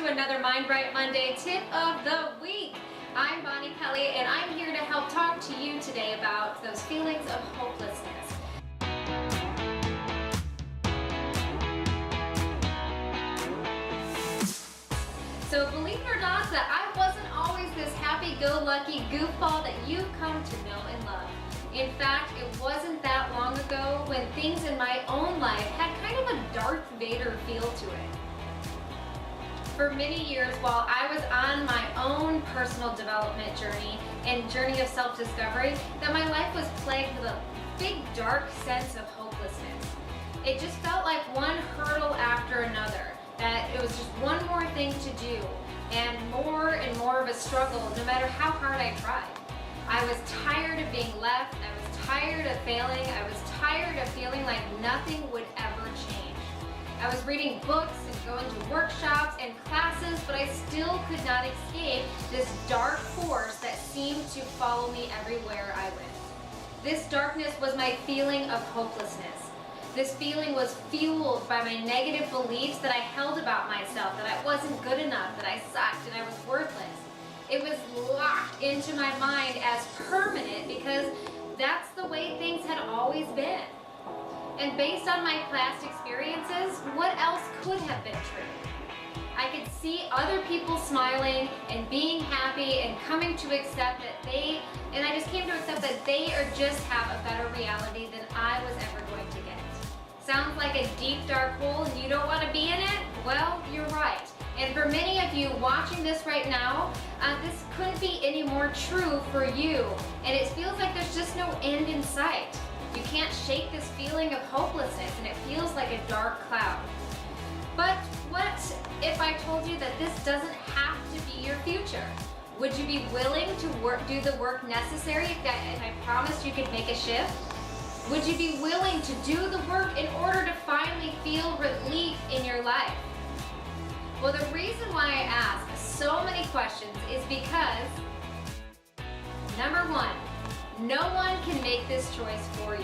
to another Mind Bright Monday tip of the week. I'm Bonnie Kelly, and I'm here to help talk to you today about those feelings of hopelessness. So believe it or not, that I wasn't always this happy-go-lucky goofball that you've come to know and love. In fact, it wasn't that long ago when things in my own life had kind of a Darth Vader feel to it. For many years, while I was on my own personal development journey and journey of self-discovery, that my life was plagued with a big dark sense of hopelessness. It just felt like one hurdle after another, that it was just one more thing to do and more of a struggle no matter how hard I tried. I was tired of being left, I was tired of failing, I was tired of feeling like nothing would ever change. I was reading books and going to workshops and classes, but I still could not escape this dark force that seemed to follow me everywhere I went. This darkness was my feeling of hopelessness. This feeling was fueled by my negative beliefs that I held about myself, that I wasn't good enough, that I sucked, and I was worthless. It was locked into my mind as permanent because that's the way things had always been. And based on my past experiences, what else could have been true? I could see other people smiling and being happy and coming to accept that I just came to accept that they just have a better reality than I was ever going to get. Sounds like a deep, dark hole and you don't want to be in it? Well, you're right. And for many of you watching this right now, this couldn't be any more true for you. And it feels like there's just no end in sight. You can't shake this feeling of hopelessness and it feels like a dark cloud. But what if I told you that this doesn't have to be your future? Would you be willing to do the work necessary if I promised you could make a shift? Would you be willing to do the work in order to finally feel relief in your life? Well, the reason why I ask so many questions is because, number one, no one can make this choice for you.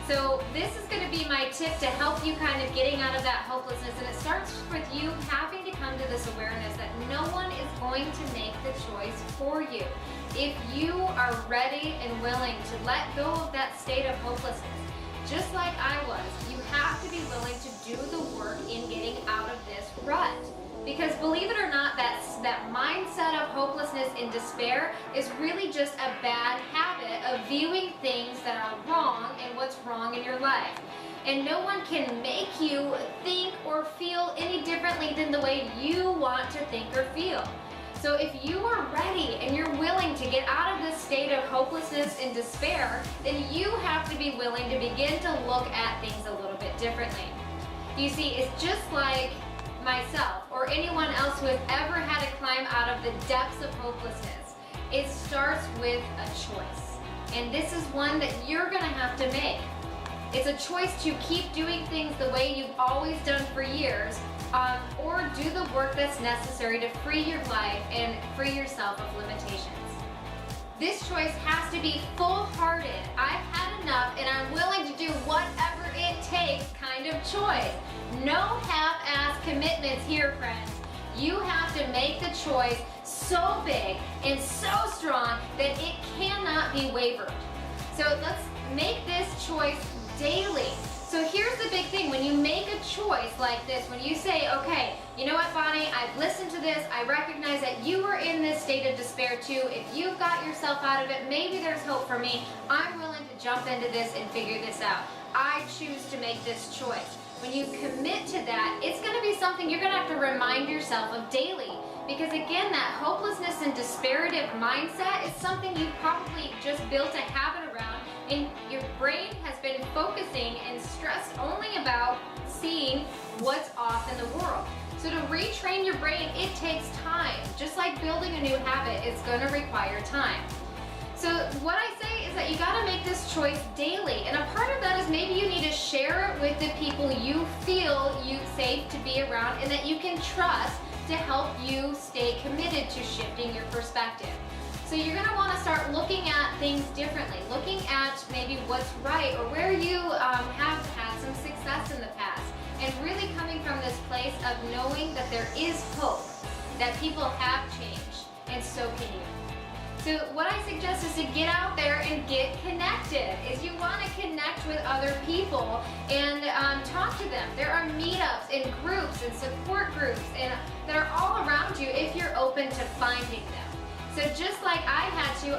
So this is going to be my tip to help you kind of getting out of that hopelessness, and it starts with you having to come to this awareness that no one is going to make the choice for you. If you are ready and willing to let go of that state of hopelessness, just like I was, you have to be willing to do the work in getting out of this rut. Because believe it or not, that mindset of hopelessness and despair is really just a bad habit of viewing things that are wrong and what's wrong in your life. And no one can make you think or feel any differently than the way you want to think or feel. So if you are ready and you're willing to get out of this state of hopelessness and despair, then you have to be willing to begin to look at things a little bit differently. You see, it's just like myself or anyone else who has ever had to climb out of the depths of hopelessness. It starts with a choice. And this is one that you're going to have to make. It's a choice to keep doing things the way you've always done for years, or do the work that's necessary to free your life and free yourself of limitations. This choice has to be full-hearted, I've had enough and I'm willing to do whatever it takes kind of choice. No half-ass commitments here, friends. You have to make the choice so big and so strong that it cannot be wavered. So let's make this choice daily. So here's the big thing, when you make a choice like this, when you say, okay, you know what, Bonnie, I've listened to this, I recognize that you are in this state of despair too. If you've got yourself out of it, maybe there's hope for me. I'm willing to jump into this and figure this out. I choose to make this choice. When you commit to that, it's going to be something you're going to have to remind yourself of daily. Because again, that hopelessness and desperative mindset is something you've probably just built a habit around, and your brain has been focusing and stressed only about seeing what's off in the world. So to retrain your brain, it takes time. Just like building a new habit, it's going to require time. So what I say is that you got to make this choice daily, and a part of that is maybe you need to share it with the people you feel safe to be around and that you can trust to help you stay committed to shifting your perspective. So you're going to want to start looking at things differently, looking at maybe what's right or where you have had some success in the past, and really coming from this place of knowing that there is hope. that people have changed, and so can you. So what I suggest is to get out there and get connected. Is you want to connect with other people and talk to them. There are meetups and groups and support groups and that are all around you if you're open to finding them. So just like I had to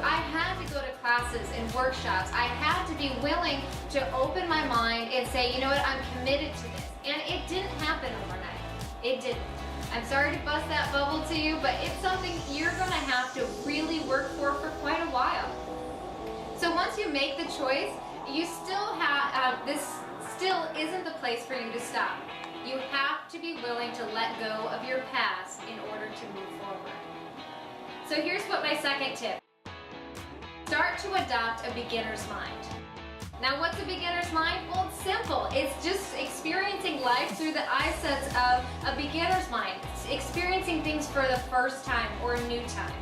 go to classes and workshops. I had to be willing to open my mind and say, you know what, I'm committed to this. And it didn't happen overnight. It didn't. I'm sorry to bust that bubble to you, but it's something you're going to have to really work for quite a while. So once you make the choice, you still have, this still isn't the place for you to stop. You have to be willing to let go of your past in order to move forward. So here's what my second tip. Start to adopt a beginner's mind. Now what's a beginner's mind? Well, it's simple. It's just experiencing life through the eyesets of a beginner's mind. It's experiencing things for the first time or a new time.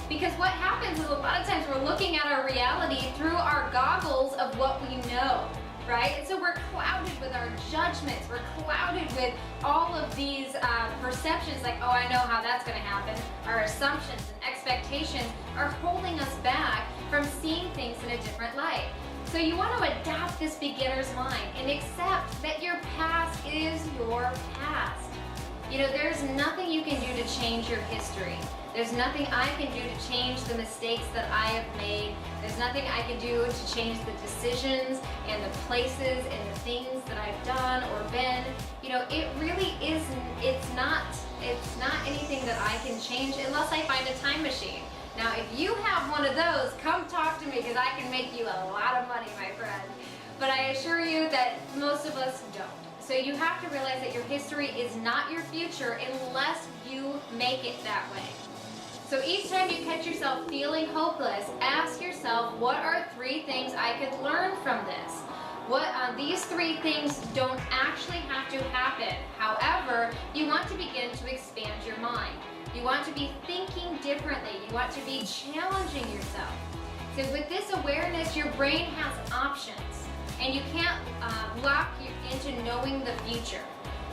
Because what happens is a lot of times we're looking at our reality through our goggles of what we know, right? And so we're clouded with our judgments. We're clouded with all of these perceptions like, oh, I know how that's going to happen. Our assumptions and expectations are holding us back from seeing things in a different light. So you want to adopt this beginner's mind and accept that your past is your past. You know, there's nothing you can do to change your history. There's nothing I can do to change the mistakes that I have made. There's nothing I can do to change the decisions and the places and the things that I've done or been. You know, it really isn't, it's not anything that I can change unless I find a time machine. Now, if you have one of those, come talk to me because I can make you a lot of money, my friend. But I assure you that most of us don't. So you have to realize that your history is not your future unless you make it that way. So each time you catch yourself feeling hopeless, ask yourself, what are 3 things I could learn from this? These 3 things don't actually have to happen. However, you want to begin to expand your mind. You want to be thinking differently. You want to be challenging yourself. So with this awareness, your brain has options, and you can't lock you into knowing the future.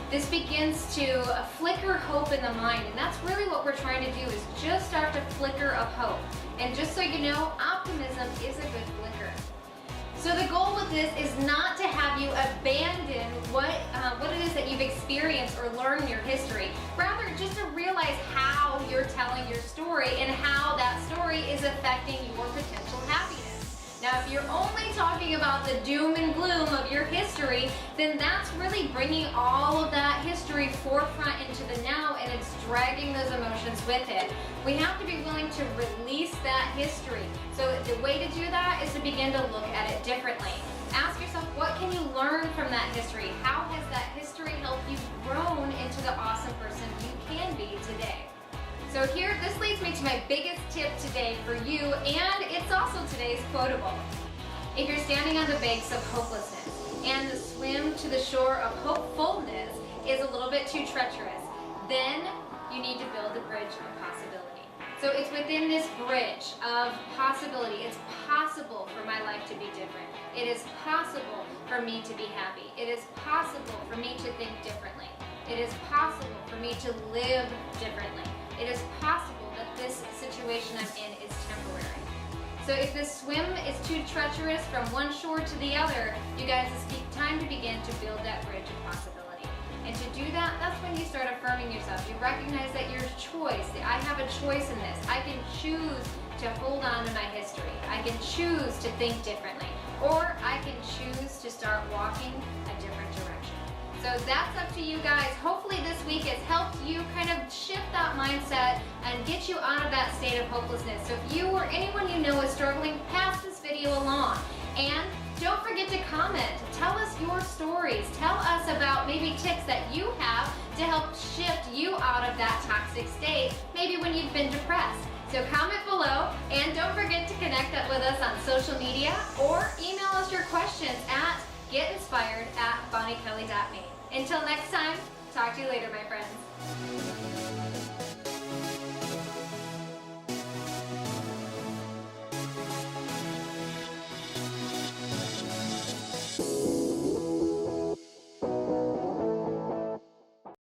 This begins to flicker hope in the mind, and that's really what we're trying to do, is just start to flicker of hope. And just so you know, optimism is a good flicker. So the goal with this is not to have you abandon what it is that you've experienced or learned in your history. Rather, just to realize how you're telling your story and how that story is affecting your potential happiness. Now, if you're only talking about the doom and gloom of your history, then that's really bringing all of that history forefront into the now, and it's dragging those emotions with it. We have to be willing to release that history. So the way to do that is to begin to look at it differently. Ask yourself, what can you learn from that history? How has that history helped you grow into the awesome person you can be today? So here, this leads me to my biggest tip today for you, and it's also today's quotable. If you're standing on the banks of hopelessness and the swim to the shore of hopefulness is a little bit too treacherous, then you need to build a bridge of possibility. So it's within this bridge of possibility. It's possible for my life to be different. It is possible for me to be happy. It is possible for me to think differently. It is possible for me to live differently. It is possible that this situation I'm in is temporary. So if this swim is too treacherous from one shore to the other, you guys, it's time to begin to build that bridge of possibility. And to do that, that's when you start affirming yourself. You recognize that your choice, I have a choice in this. I can choose to hold on to my history. I can choose to think differently. Or I can choose to start walking a different direction. So that's up to you guys. Hopefully this week has helped you kind of shift that mindset and get you out of that state of hopelessness. So if you or anyone you know is struggling, pass this video along. And don't forget to comment. Tell us your stories. Tell us about maybe tips that you have to help shift you out of that toxic state, maybe when you've been depressed. So comment below, and don't forget to connect up with us on social media or email us your questions at getinspired@bonniekelly.me. Until next time, talk to you later, my friends.